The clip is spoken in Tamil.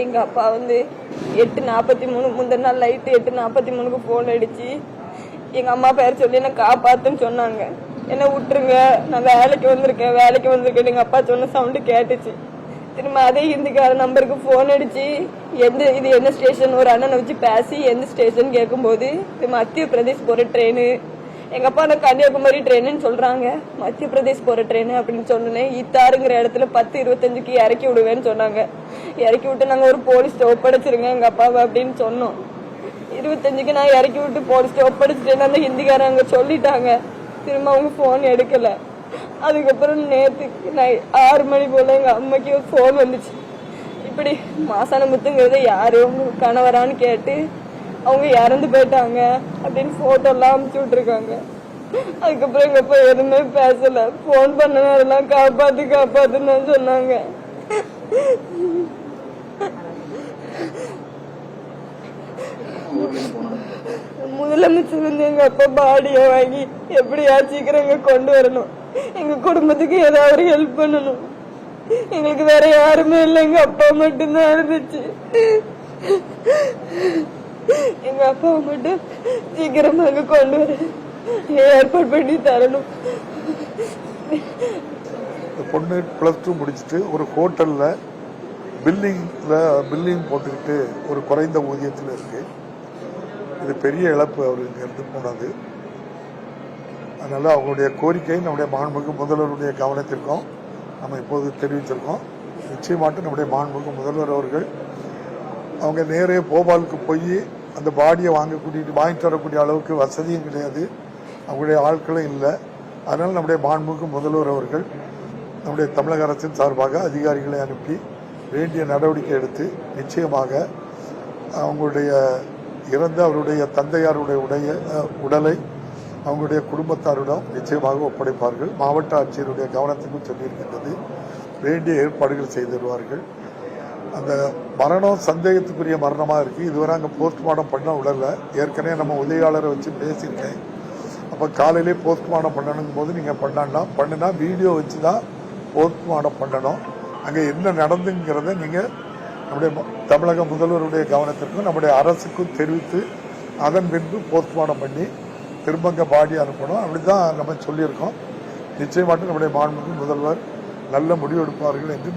எங்க அப்பா வந்து 8:43 முந்தின நாள் நைட்டு 8:43க்கு போன் அடிச்சு எங்க அம்மா பேர் சொல்லி என்ன காப்பாத்துன்னு சொன்னாங்க. என்ன விட்டுருங்க, நான் வேலைக்கு வந்திருக்கேன் எங்க அப்பா சொன்ன சவுண்டு கேட்டுச்சு. திரும்ப அதே ஹிந்திக்கார நம்பருக்கு போன் அடிச்சு இது என்ன ஸ்டேஷன் ஒரு அண்ணனை வச்சு பேசி எந்த ஸ்டேஷன் கேட்கும்போது இது மத்திய பிரதேஷ் போற ட்ரெயின். எங்க அப்பா நான் கன்னியாகுமரி ட்ரெயின்னு சொல்றாங்க. மத்திய பிரதேஷ் போற ட்ரெயின் அப்படின்னு சொன்னேன். இத்தாருங்கிற இடத்துல 10:25க்கு இறக்கி விடுவேன்னு சொன்னாங்க. இறக்கி விட்டு நாங்க ஒரு போலீஸ் ஒப்படைச்சிருங்க எங்க அப்பாவை அப்படின்னு சொன்னோம். 25க்கு நான் இறக்கி விட்டு போலீஸ் ஒப்படைச்சிட்டேன்னு அந்த ஹிந்திக்காரன் அங்க சொல்லிட்டாங்க. திரும்ப அவங்க போன் எடுக்கல. அதுக்கப்புறம் நேற்றுக்கு 6 மணி போல எங்க அம்மாக்கு ஒரு போன் வந்துச்சு. இப்படி மாசான முத்துங்கிறத யாரு உங்க கணவரான்னு கேட்டு அவங்க இறந்து போயிட்டாங்க அப்படின்னு போட்டோ எல்லாம் அமுச்சு விட்டுருக்காங்க. அதுக்கப்புறம் எங்க அப்பா எதுவுமே பேசல. போன் பண்ணலாம் காப்பாத்துன்னு சொன்னாங்க. முதலமைச்சர் வந்து எங்க அப்பா பாடிய வாங்கி எப்படியா சீக்கிரம் இங்க கொண்டு வரணும். எங்க குடும்பத்துக்கு ஏதாவது ஹெல்ப் பண்ணணும். எங்களுக்கு வேற யாருமே இல்லை, எங்க அப்பா மட்டும்தான் இருந்துச்சு. எங்க அப்பாவை மட்டும் சீக்கிரமா அங்க கொண்டு வர ஏற்பாடு பண்ணி தரணும். பொண்ணு +2 முடிச்சுட்டு ஒரு ஹோட்டல்ல பில்லிங் போட்டுக்கிட்டு ஒரு குறைந்த ஊதியத்தில் இருக்கு. இது பெரிய இழப்பு அவர் இங்க இருந்து போனது. அதனால அவங்களுடைய கோரிக்கை நம்முடைய மாண்புமிகு முதல்வருடைய கவனத்திற்கும் நம்ம இப்போது தெரிவிச்சிருக்கோம். நிச்சயமாட்டு நம்முடைய மாண்புமிகு முதல்வர் அவர்கள் அவங்க நேரே போபாலுக்கு போய் அந்த பாடியை வாங்கிட்டு வரக்கூடிய அளவுக்கு வசதியும் கிடையாது, அவங்களுடைய ஆட்களும் இல்லை. அதனால் நம்முடைய மாண்புமிகு முதல்வர் அவர்கள் நம்முடைய தமிழக அரசின் சார்பாக அதிகாரிகளை அனுப்பி வேண்டிய நடவடிக்கை எடுத்து நிச்சயமாக அவங்களுடைய இறந்த அவருடைய தந்தையாருடைய உடலை அவங்களுடைய குடும்பத்தாரிடம் நிச்சயமாக ஒப்படைப்பார்கள். மாவட்ட ஆட்சியருடைய கவனத்துக்கும் சொல்லியிருக்கின்றது. வேண்டிய ஏற்பாடுகள் செய்து தருவார்கள். அந்த மரணம் சந்தேகத்துக்குரிய மரணமாக இருக்குது. இதுவரை அங்கே போஸ்ட்மார்ட்டம் பண்ண விடலை. ஏற்கனவே நம்ம உதவியாளரை வச்சு பேசியிருக்கேன். அப்போ காலையிலே போஸ்ட்மார்ட்டம் பண்ணணும் போது நீங்கள் பண்ணுனா வீடியோ வச்சு தான் போஸ்ட்மார்ட்டம் பண்ணணும். அங்கே என்ன நடந்துங்கிறத நீங்கள் நம்முடைய தமிழக முதல்வருடைய கவனத்திற்கும் நம்முடைய அரசுக்கும் தெரிவித்து அதன் பின்பு போஸ்ட்மார்ட்டம் பண்ணி திரும்ப அங்கே பாடி அனுப்பணும். அப்படிதான் நம்ம சொல்லியிருக்கோம். நிச்சயமாக நம்முடைய மாண்புமிகு முதல்வர் நல்ல முடிவெடுப்பார்கள் என்று